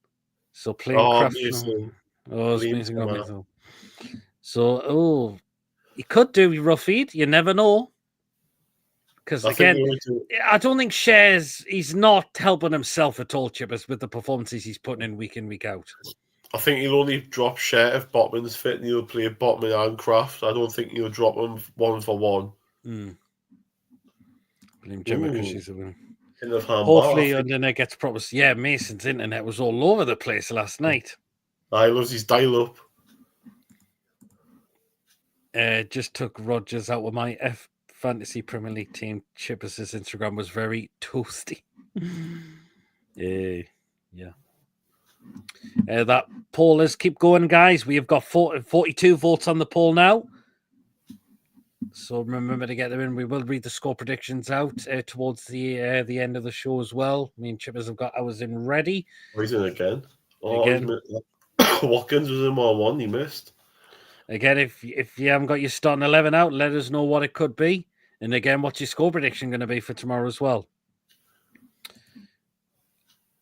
So playing Kraft. Mason. Oh, it's amazing. So, he could do rough feed. You never know. Because again, I don't think Schär's, he's not helping himself at all, Chippaz, with the performances he's putting in, week out. I think he'll only drop Schär if Botman's fit and he'll play Botman and Kraft. I don't think he'll drop him 1-for-1. Blame Gemma because she's a winner. Hopefully, internet gets proper. Yeah, Mason's internet was all over the place last night. I loves his dial-up. Just took Rodgers out of my Fantasy Premier League team. Chippaz's Instagram was very toasty. Yeah. That poll is keep going, guys. We have got 42 votes on the poll now. So remember to get them in. We will read the score predictions out towards the end of the show as well. Me and Chippaz have got ours in ready. Oh, he's in again. Watkins was in 1-1. He missed. Again, if you haven't got your starting 11 out, let us know what it could be. And again, what's your score prediction going to be for tomorrow as well?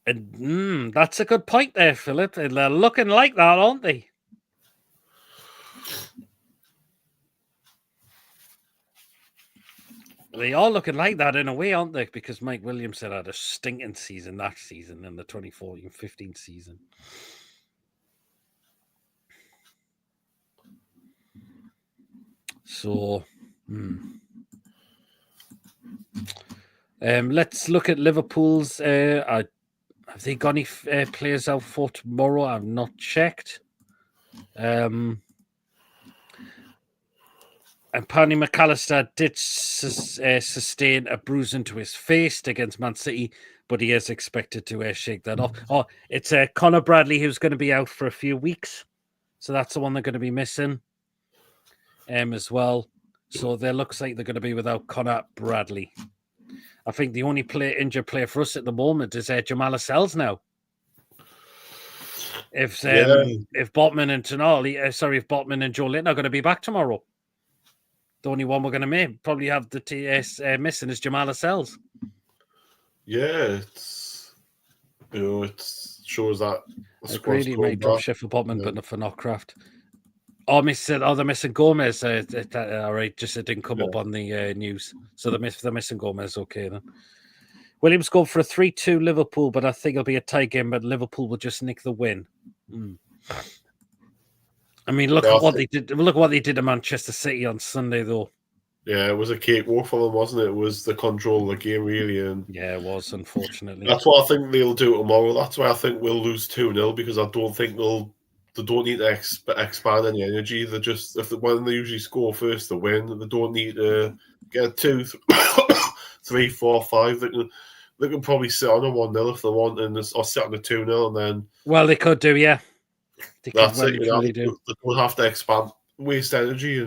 And that's a good point there, Philip. They're looking like that, aren't they? They are looking like that in a way, aren't they? Because Mike Williamson had a stinking season that season in the 2014-15 season. So, let's look at Liverpool's. Have they got any players out for tomorrow? I've not checked. And Apparently McAllister did sustain a bruise into his face against Man City, but he is expected to shake that off. Oh, it's Connor Bradley who's going to be out for a few weeks. So that's the one they're going to be missing as well. So there looks like they're going to be without Connor Bradley. I think the only injured player for us at the moment is Jamal Lascelles now. If Botman and if Botman and Joe Linton are going to be back tomorrow, the only one we're going to probably have the TS missing is Jamal Lascelles. Yeah, it shows that. He might drop shit for Botman, but not for Knockcraft. They're missing Gomez. All right, just it didn't come up on the news. So they're missing Gomez. Okay then. Williams going for a 3-2 Liverpool, but I think it'll be a tie game. But Liverpool will just nick the win. I mean, look at what they did. Look what they did to Manchester City on Sunday, though. Yeah, it was a cakewalk for them, wasn't it? It was the control of the game, really. And yeah, it was, unfortunately. That's what I think they'll do tomorrow. That's why I think we'll lose 2-0, because I don't think they don't need to expand any energy. They just, when they usually score first, they win. They don't need to get 2, 3, 4, 5. They can probably sit on a 1-0 if they want, or sit on a 2-0, and then. Well, they could do, yeah. That's it. They don't have to expand, waste energy,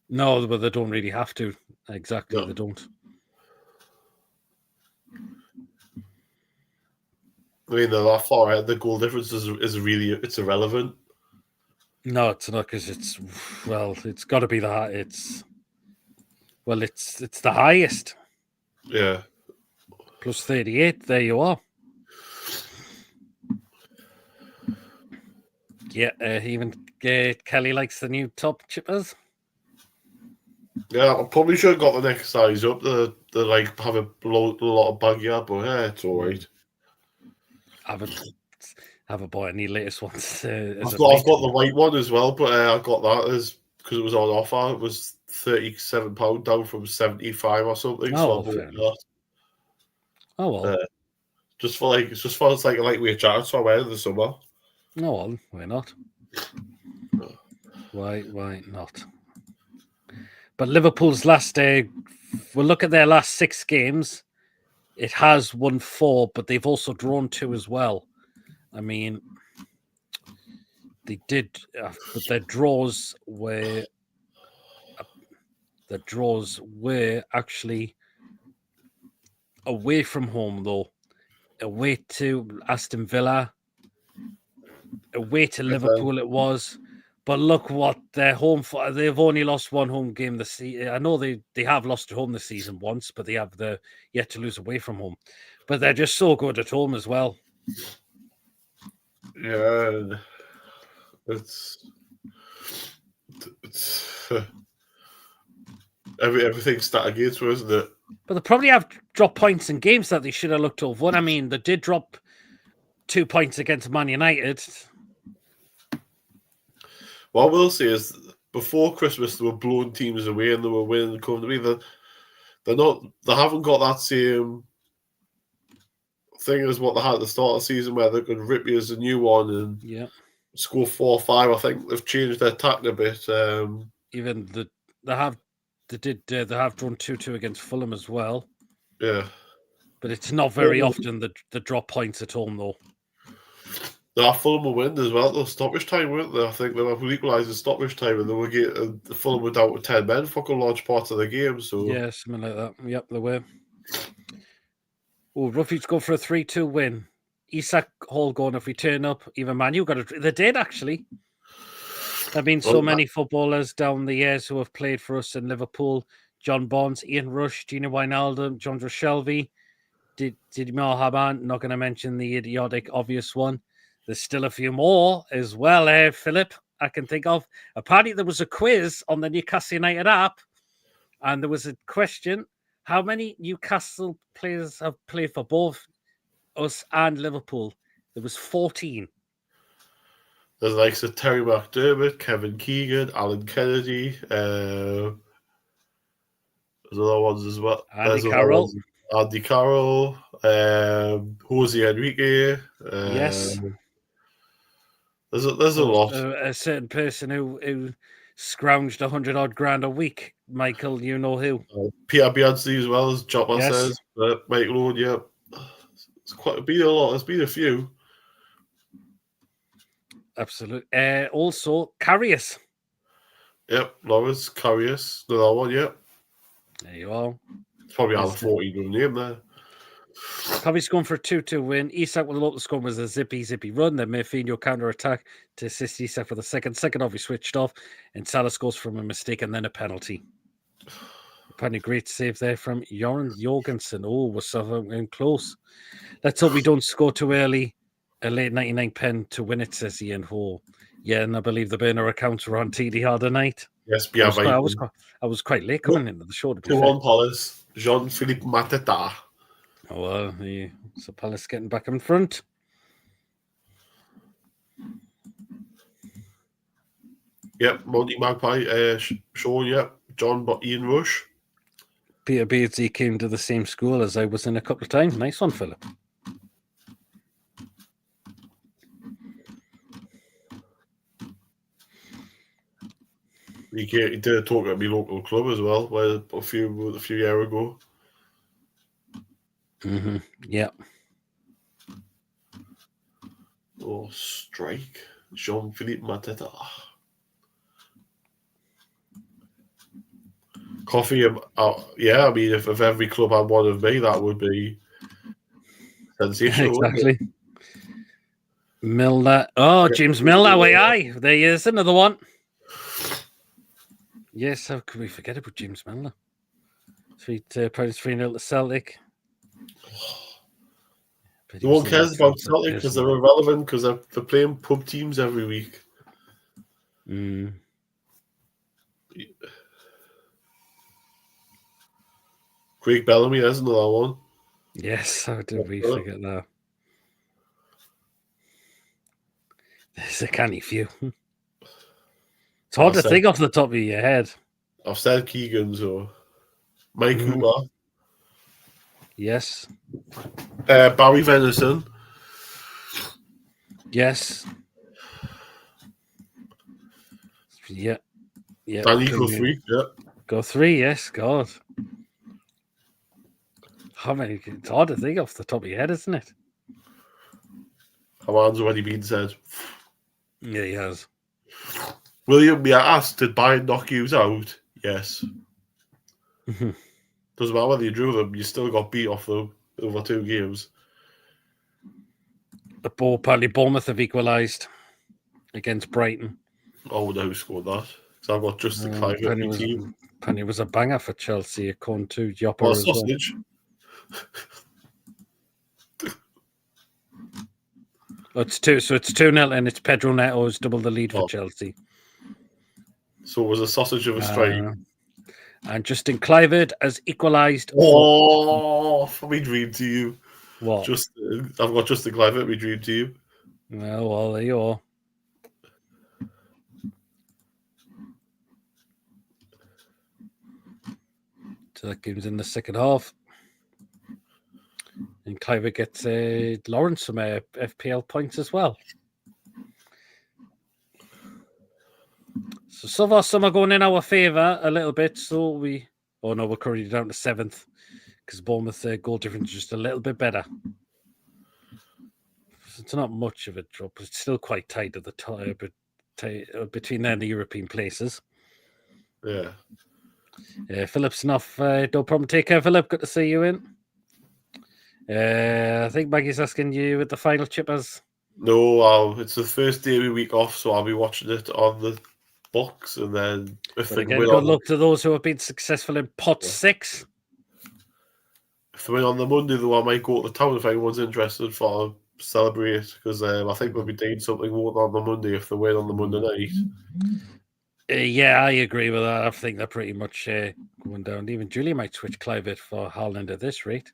No, but they don't really have to. Exactly, no. They don't. I mean, they're that far ahead. The goal difference is really, it's irrelevant. No, it's not, because it's got to be that. It's the highest. Yeah. Plus 38. There you are. Yeah, even Kelly likes the new top Chippaz. Yeah, I probably should have got the next size up. They have a lot of backyard, but yeah, it's all right. I haven't bought any latest ones. I've got the white one as well, but I got that because it was on offer. It was £37 down from 75 or something. Oh, so that. Oh well. Just for it's like a lightweight jacket, so I wear it in the summer. No, well, why not? Why not? But Liverpool's last we'll look at their last 6 games. It has won 4, but they've also drawn 2 as well. I mean, they did, but their draws were actually away from home, though. Away to Aston Villa. Away to Liverpool it was. But look what they're home for. They've only lost 1 home game this season. I know they have lost at home this season once, but they have yet to lose away from home. But they're just so good at home as well. Yeah, it's everything's stat against us, isn't it? But they probably have dropped points in games that they should have looked to have won. I mean, they did drop 2 points against Man United. What I will say is, before Christmas, they were blowing teams away and they were winning and coming to me. They haven't got that same thing as what they had at the start of the season, where they could rip you as a new one and score 4 or 5. I think they've changed their tactic a bit. Even they have drawn 2-2 against Fulham as well. Yeah, but it's not very often that they drop points at home, though. Fulham will win as well. The stoppage time, weren't they? I think they were equalised in stoppage time, and they were Fulham were down to 10 men for a large part of the game. So yeah, something like that. Yep, they were. Oh, Ruffy's go for a 3-2 win. Isak Hall going, if we turn up, even Man U got it. They did, actually. There have been so many footballers down the years who have played for us in Liverpool. John Bonds, Ian Rush, Gino Wijnaldum, John Shelby, Didimo Haban, not going to mention the idiotic obvious one. There's still a few more as well, Philip, I can think of. Apparently there was a quiz on the Newcastle United app, and there was a question: how many Newcastle players have played for both us and Liverpool? There was 14. There's like Terry McDermott, Kevin Keegan, Alan Kennedy. There's other ones as well. Andy Carroll. Andy Carroll. Jose Enrique. Yes. There's a lot. A certain person who scrounged 100-odd grand a week. Michael, you know who? Peter Bianchi as well, as Chippaz says. Michael Owen, yeah. It's been a lot. There's been a few. Absolutely. Also, Carrius. Yep, Lawrence, Carrius, another one, yep. There you are. It's probably out of 14 name there. Covey's going for a 2-2 win. Isak with the local score was a zippy run. Then Mayfield counter-attack to assist Isak for the second. Second off, he switched off. And Salah scores from a mistake and then a penalty. Apparently, great save there from Joran Jorgensen. Oh, we're so close. Let's hope we don't score too early. A late 99 pen to win it, says Ian Hall. Yeah, and I believe the burner accounts were on TD the night. Yes, I was quite late coming into the show. To on Palace, Jean-Philippe Mateta. Oh, well, so Palace getting back in front. Yep, Monty Magpie, Sean, yep, John, Ian Rush. Peter Beardsley came to the same school as I was in a couple of times. Nice one, Philip. He did talk at my local club as well, a few years ago. Mm-hmm. Yeah. Oh, strike. Jean-Philippe Mateta. Coffee, yeah, I mean, if every club had one of me, that would be sensational. Exactly. Milner. Oh, James Milner. Aye. There he is, another one. Yes, how could we forget about James Milner? 3-0 to Celtic. No one cares about Celtic because they're irrelevant because they're playing pub teams every week. Mm. Craig Bellamy, there's another one. Yes, how did we forget that? There's a canny few. It's hard to think off the top of your head. I've said Keegan, so Mike Hooper. Yes. Barry Venison. Yes. Yeah. Danny Guthrie. Yeah. Guthrie, yes. God. How many? It's hard to think off the top of your head, isn't it? Haman's already been said. Yeah, he has. William, we are asked, did Bayern knock you out? Yes. Doesn't matter whether you drew them, you still got beat off them over 2 games. Apparently Bournemouth have equalised against Brighton. I wonder who scored that. Because I've got just the Clive team. Penny was a banger for Chelsea, according to Jopper as sausage. Well. It's 2-0 and it's Pedro Neto's double the lead for Chelsea. So it was a sausage of a strike. And Justin Kluivert has equalised. For me dream team. What? I've got Justin Kluivert, me dream team. Well, there you are. So that game's in the second half. And Kluivert gets Lawrence some FPL points as well. So far, some are going in our favour a little bit. So we're currently down to 7th because Bournemouth goal difference is just a little bit better. It's not much of a drop, but it's still quite tight at the top, between there and the European places. Yeah. Philip's enough. No problem. Take care, Philip. Good to see you in. I think Maggie's asking you with the final Chippaz. No, it's the first day of the week off, so I'll be watching it on the box, and then if they again, win good luck to those who have been successful in pot 6. If they win on the Monday, though, I might go to the town if anyone's interested for celebrate, because I think we'll be doing something on the Monday if they win on the Monday night. Yeah, I agree with that. I think they're pretty much going down. Even Julie might switch Kluivert for Haaland at this rate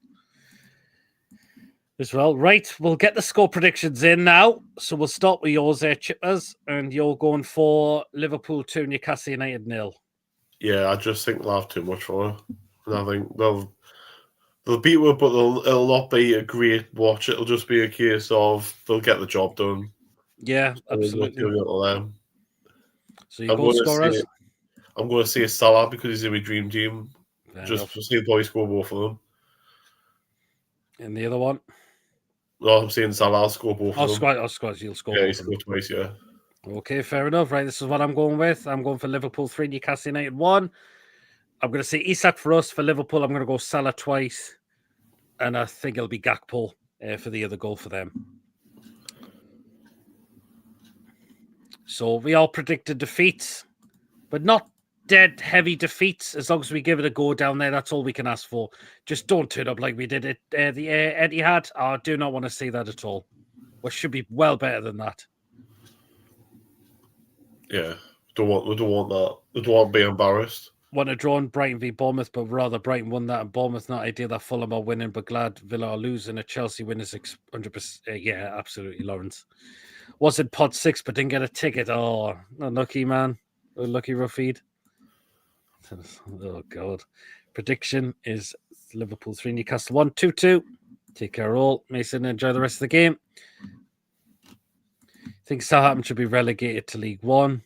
as well. Right, we'll get the score predictions in now. So we'll start with yours there, Chippaz, and you're going for Liverpool 2, Newcastle United 0. Yeah, I just think they'll have too much for it. And I think they'll beat it, but it'll not be a great watch. It'll just be a case of they'll get the job done. Yeah, absolutely. So you go scorers? I'm going to say Salah because he's in my dream team. Just to see probably score both of them. And the other one? No, I'm saying Salah will score both of them. Squad, you'll score yeah, both he scored twice, yeah. Okay, fair enough. Right, this is what I'm going with. I'm going for Liverpool 3, Newcastle United 1. I'm going to say Isak for us. For Liverpool, I'm going to go Salah twice. And I think it'll be Gakpo for the other goal for them. So we all predicted defeats, but not dead heavy defeats. As long as we give it a go down there, that's all we can ask for. Just don't turn up like we did at the Etihad. I do not want to see that at all. We should be well better than that. Yeah, we don't want that. We don't want to be embarrassed. Want to draw in Brighton v Bournemouth, but rather Brighton won that and Bournemouth not ideal that Fulham are winning, but glad Villa are losing. A Chelsea win is 100%. Yeah, absolutely, Lawrence. Was in pod 6, but didn't get a ticket. Oh, unlucky, man. Unlucky, Rafid. Oh, God. Prediction is Liverpool 3, Newcastle 1, 2-2. Take care all. Mason, enjoy the rest of the game. I think Southampton should be relegated to League One.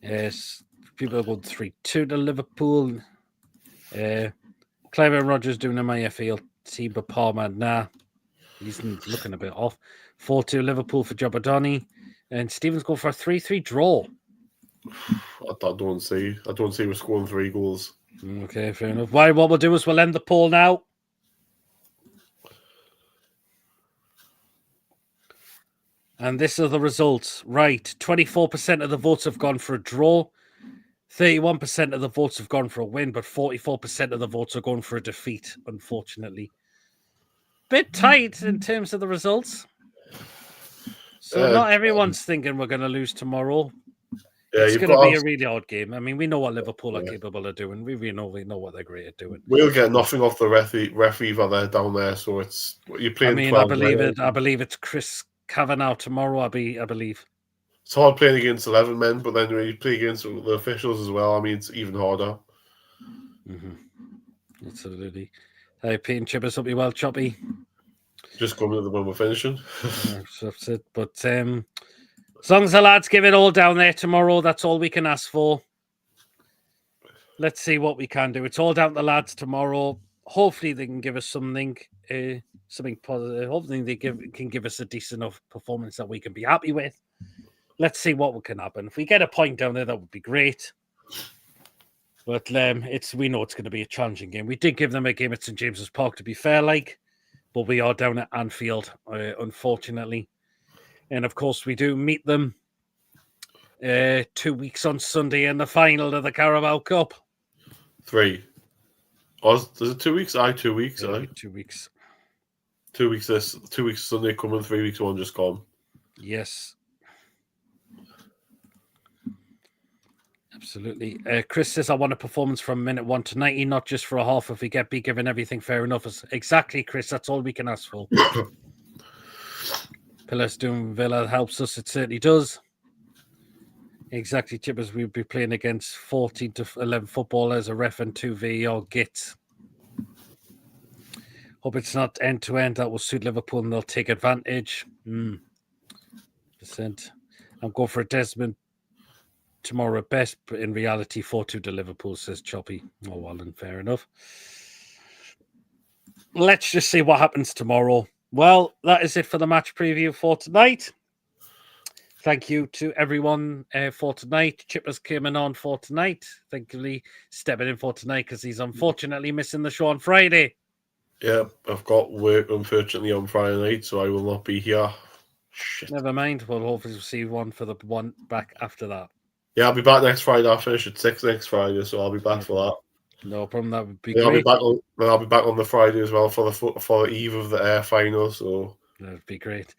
Yes. People are going 3-2 to Liverpool. Kluivert and Rodgers doing a IFL team, but Palmer, nah. He's looking a bit off. 4-2 Liverpool for Jabadani. And Stevens going for a 3-3 draw. I don't see we're scoring 3 goals. Okay, fair enough. What we'll do is we'll end the poll now. And this are the results. Right, 24% of the votes have gone for a draw. 31% of the votes have gone for a win, but 44% of the votes are going for a defeat, unfortunately. Bit tight in terms of the results. So not everyone's thinking we're going to lose tomorrow. Yeah, it's going to be a really hard game. I mean, we know what Liverpool are capable of doing. We know what they're great at doing. We'll get nothing off the referee there down there. So it's you're playing. I mean, I believe it's Chris Kavanagh tomorrow. I believe. It's hard playing against 11 men, but then when you play against the officials as well, I mean, it's even harder. Mm-hmm. Absolutely. Hey, Pete and Chippaz, hope you well, Choppy. Just coming at the when we're finishing. That's it. But as long as the lads give it all down there tomorrow, that's all we can ask for. Let's see what we can do. It's all down to the lads tomorrow. Hopefully they can give us something positive. Hopefully they can give us a decent enough performance that we can be happy with. Let's see what can happen. If we get a point down there, that would be great. But we know it's going to be a challenging game. We did give them a game at St. James's Park, to be fair, but we are down at Anfield, unfortunately. And of course, we do meet them 2 weeks on Sunday in the final of the Carabao Cup. 3. Is it 2 weeks? 2 weeks. 2 weeks. 2 weeks. 2 weeks Sunday coming. 3 weeks one just gone. Yes. Absolutely. Chris says, I want a performance from minute 1 to 90, not just for a half. If we get be given everything fair enough. Exactly, Chris. That's all we can ask for. Pillars doing Villa helps us. It certainly does. Exactly, Chippaz. We'll be playing against 14 to 11 footballers, a ref and 2 VAR gits. Hope it's not end to end. That will suit Liverpool and they'll take advantage. Percent. I'm going for a Desmond tomorrow at best, but in reality, 4-2 to Liverpool, says Choppy. Oh, well, then fair enough. Let's just see what happens tomorrow. Well, that is it for the match preview for tonight. Thank you to everyone for tonight. Chippaz came on for tonight. Thankfully, stepping in for tonight because he's unfortunately missing the show on Friday. Yeah, I've got work, unfortunately, on Friday night, so I will not be here. Shit. Never mind. We'll hopefully see one for the one back after that. Yeah, I'll be back next Friday. I'll finish at 6 next Friday, so I'll be back for that. No problem. That would be great. I'll be back on the Friday as well for the eve of the air final. So that would be great.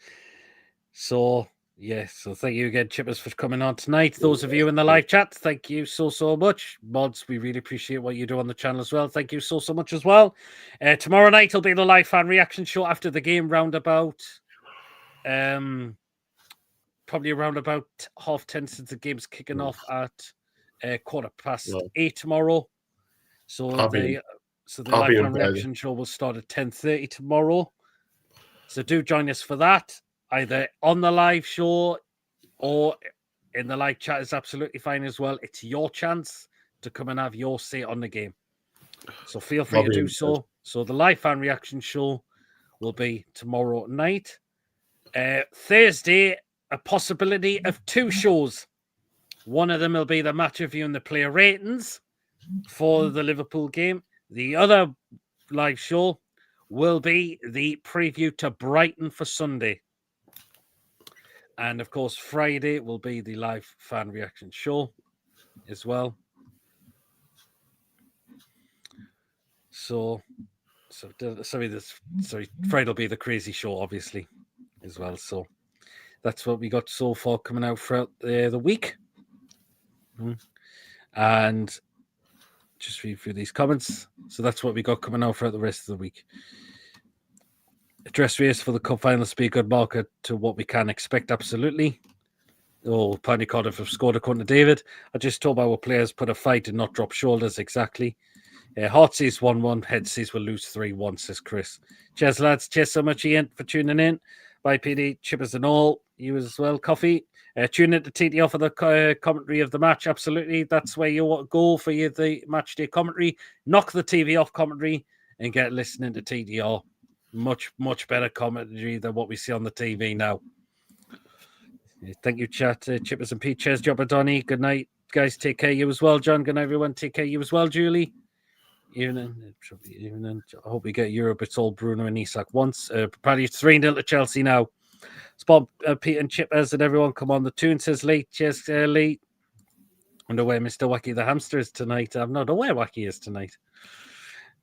So yes, so thank you again, Chippaz, for coming on tonight. Those of you in the live chat, thank you so much. Mods, we really appreciate what you do on the channel as well. Thank you so much as well. Tomorrow night will be the live fan reaction show after the game, roundabout. Probably around about 10:30 since the game's kicking off at 8:15 tomorrow. So the live fan reaction show will start at 10:30 tomorrow. So do join us for that, either on the live show or in the live chat is absolutely fine as well. It's your chance to come and have your say on the game. So feel free to do so. So the live fan reaction show will be tomorrow night. Thursday, a possibility of 2 shows. One of them will be the match review and the player ratings for the Liverpool game. The other live show will be the preview to Brighton for Sunday. And of course, Friday will be the live fan reaction show as well. Friday will be the crazy show, obviously, as well. So that's what we got so far coming out throughout the week. And just read through these comments. So that's what we got coming out throughout the rest of the week. Dress race for the cup finals be a good marker to what we can expect, absolutely. Oh, Pony Cardiff have scored according to David. I just told our players put a fight and not drop shoulders, exactly. Heart says 1-1, head says we'll lose 3-1, says Chris. Cheers, lads. Cheers so much, Ian, for tuning in. Bye, PD, Chippaz and all. You as well, Coffee. Tune in to TTR for the commentary of the match. Absolutely. That's where you go for the match day commentary. Knock the TV off commentary and get listening to TTR. Much, much better commentary than what we see on the TV now. Thank you, chat. Chippaz and Pete. Cheers, Jobber Donny. Good night, guys. Take care. You as well, John. Good night, everyone. Take care. You as well, Julie. Evening. I hope we get Europe. It's all Bruno and Isak once. Probably 3-0 to Chelsea now. Spot Pete and Chippaz and everyone come on the tune, says Lee. Cheers, Lee. Wonder where Mr. Wacky the hamster is tonight. I'm not aware Wacky is tonight.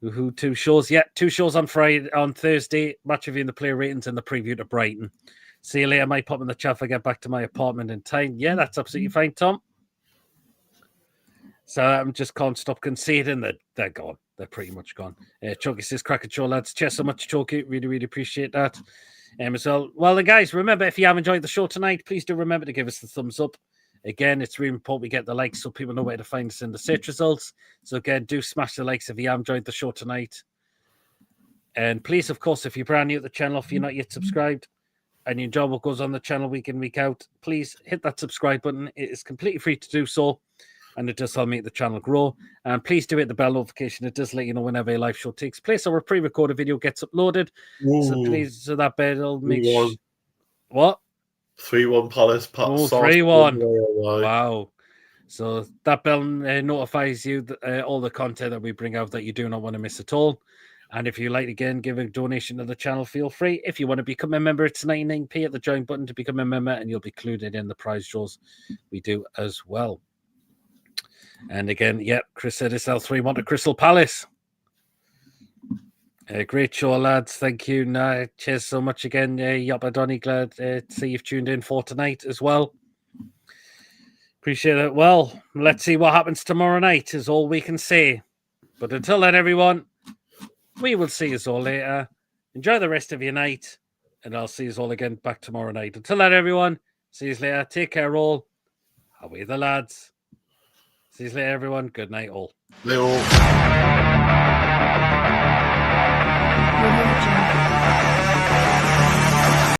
Who 2 shows? Yeah, 2 shows on Thursday. Match review, the player ratings, and the preview to Brighton. See you later. I might pop in the chat if I get back to my apartment in time. Yeah, that's absolutely fine, Tom. So I'm just can't stop conceding that they're gone. They're pretty much gone. Chunky says, "Cracker show, lads." Cheers so much, Chunky. Really, really appreciate that. As well. Well, then, guys, remember, if you have enjoyed the show tonight, please do remember to give us the thumbs up. Again, it's really important we get the likes so people know where to find us in the search results. So again, do smash the likes if you have enjoyed the show tonight. And please, of course, if you're brand new to the channel, if you're not yet subscribed and you enjoy what goes on the channel week in, week out, please hit that subscribe button. It is completely free to do so. And it does help make the channel grow. And please do hit the bell notification. It does let you know whenever a live show takes place or a pre-recorded video gets uploaded. So that bell make sure. What? 3-1 Palace. 3-1. Wow. So that bell notifies you that, all the content that we bring out that you do not want to miss at all. And if you like, again, give a donation to the channel, feel free. If you want to become a member, it's 99p at the join button to become a member, and you'll be included in the prize draws we do as well. And again, Chris said it's L3-1 to Crystal Palace. Great show, lads. Thank you. Cheers so much again. Yoppa Donny, glad to see you've tuned in for tonight as well. Appreciate it. Well, let's see what happens tomorrow night is all we can say. But until then, everyone, we will see you all later. Enjoy the rest of your night, and I'll see you all again back tomorrow night. Until then, everyone, see you later. Take care, all. Away the lads. See you later, everyone. Good night, all. They all.